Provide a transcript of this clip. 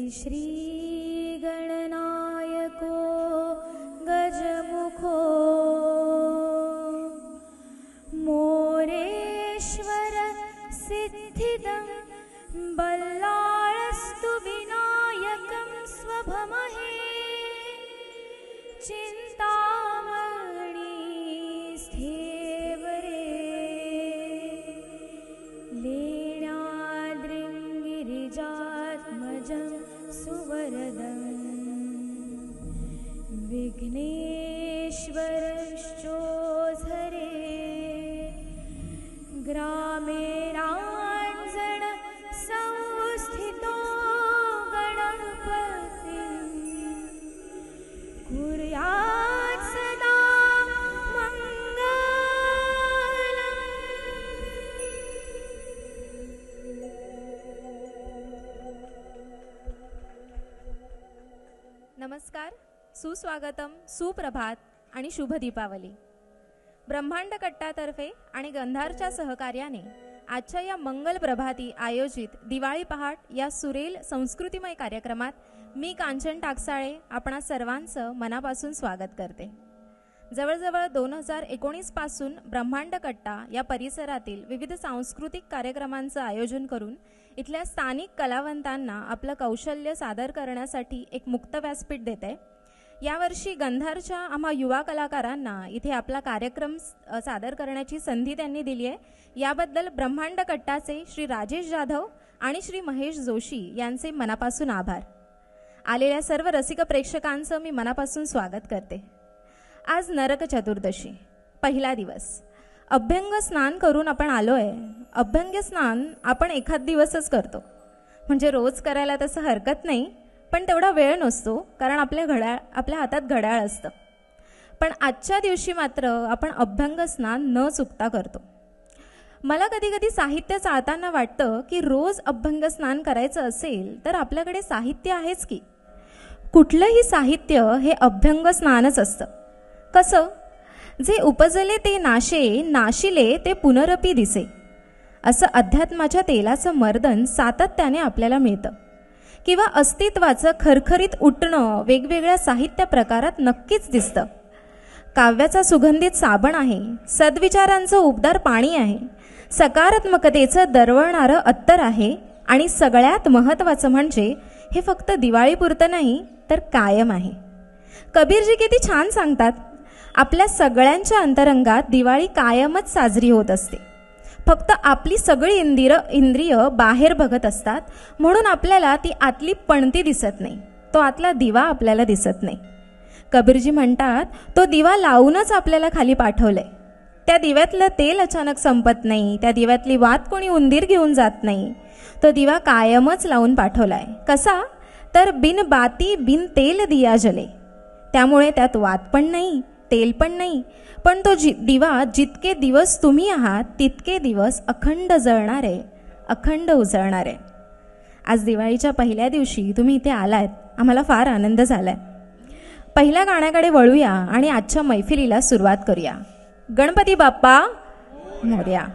श्री गणनायको गजमुखो मोरेश्वर सिद्धिदं बल्लाळस्तु विनायकं स्वभमहे चिन्तामणि स्थेवरे लेण्याद्रिं गिरिजात्मजं सुवरदं विघ्नेश्वरश्चोधरे ग्रामे राञ्जन संस्थितो गणपतिं कुर्यात् सदा मङ्गलम्। नमस्कार, सुस्वागतम, सुप्रभात आणि शुभ दीपावली। ब्रह्मांड कट्टातर्फे आणि गंधारच्या सहकार्याने आजच्या या मंगल प्रभाती आयोजित दिवाळी पहाट या सुरेल संस्कृतीमय कार्यक्रमात मी कांचन टाकसाळे आपणा सर्वांचं मनापासून स्वागत करते। जवळजवळ 2019 पासून ब्रह्मांड कट्टा या परिसरातील विविध सांस्कृतिक कार्यक्रमांचं आयोजन करून इथल्या स्थानिक कलावंतांना आपलं कौशल्य सादर करण्यासाठी एक मुक्त व्यासपीठ देते। यावर्षी गंधारच्या आम्हा युवा कलाकारांना इथे आपला कार्यक्रम सादर करण्याची संधी त्यांनी दिली आहे। याबद्दल ब्रह्मांड कट्टाचे श्री राजेश जाधव आणि श्री महेश जोशी यांचे मनापासून आभार। आलेल्या सर्व रसिक प्रेक्षकांचं मी मनापासून स्वागत करते। आज नरक चतुर्दशी, पहिला दिवस। अभ्यंग स्नान करून आपण आलोय। अभ्यंग स्नान आपण एखाद दिवसच करतो, म्हणजे रोज करायला तसं हरकत नाही, पण तेवढा वेळ नसतो, कारण आपल्या हातात घड्याळ असतं। पण आजच्या दिवशी मात्र आपण अभ्यंग स्नान न चुकता करतो। मला कधी कधी साहित्य चाळताना वाटतं की रोज अभ्यंग स्नान करायचं असेल तर आपल्याकडे साहित्य आहेच की। कुठलंही साहित्य हे अभ्यंग स्नानच असतं। कसं? जे उपजले ते नाशे, नाशिले ते पुनरपी दिसे, असं अध्यात्माच्या तेलाचं मर्दन सातत्याने आपल्याला मिळतं। किंवा अस्तित्वाचं खरखरीत उठणं वेगवेगळ्या साहित्य प्रकारात नक्कीच दिसतं। काव्याचा सुगंधित साबण आहे, सद्विचारांचं उबदार पाणी आहे, सकारात्मकतेचं दरवळणारं अत्तर आहे, आणि सगळ्यात महत्त्वाचं म्हणजे हे फक्त दिवाळीपुरतं नाही तर कायम आहे। कबीरजी किती छान सांगतात, आपल्या सगळ्यांच्या अंतरंगात दिवाळी कायमच साजरी होत असते, फक्त आपली सगळी इंद्रिय बाहेर बघत असतात, म्हणून आपल्याला ती आतली पणती दिसत नाही, तो आतला दिवा आपल्याला दिसत नाही। कबीरजी म्हणतात, तो दिवा लावूनच आपल्याला खाली पाठवलंय। त्या दिव्यातलं तेल अचानक संपत नाही, त्या दिव्यातली वात कोणी उंदीर घेऊन जात नाही, तो दिवा कायमच लावून पाठवलाय। कसा? तर बिन बाती बिन तेल दिया जले। त्यामुळे त्यात वात पण नाही, तेल पण नाही, पण तो दिवा जितके दिवस तुम्ही आहात तितके दिवस अखंड जळणारे, अखंड उजळणारे। आज दिवाळीच्या पहिल्या दिवशी तुम्ही इथे आलात, आम्हाला फार आनंद झालाय। पहिल्या गाण्याकडे वळूया आणि आजच्या मैफिलीला सुरुवात करूया। गणपती बाप्पा मोरया।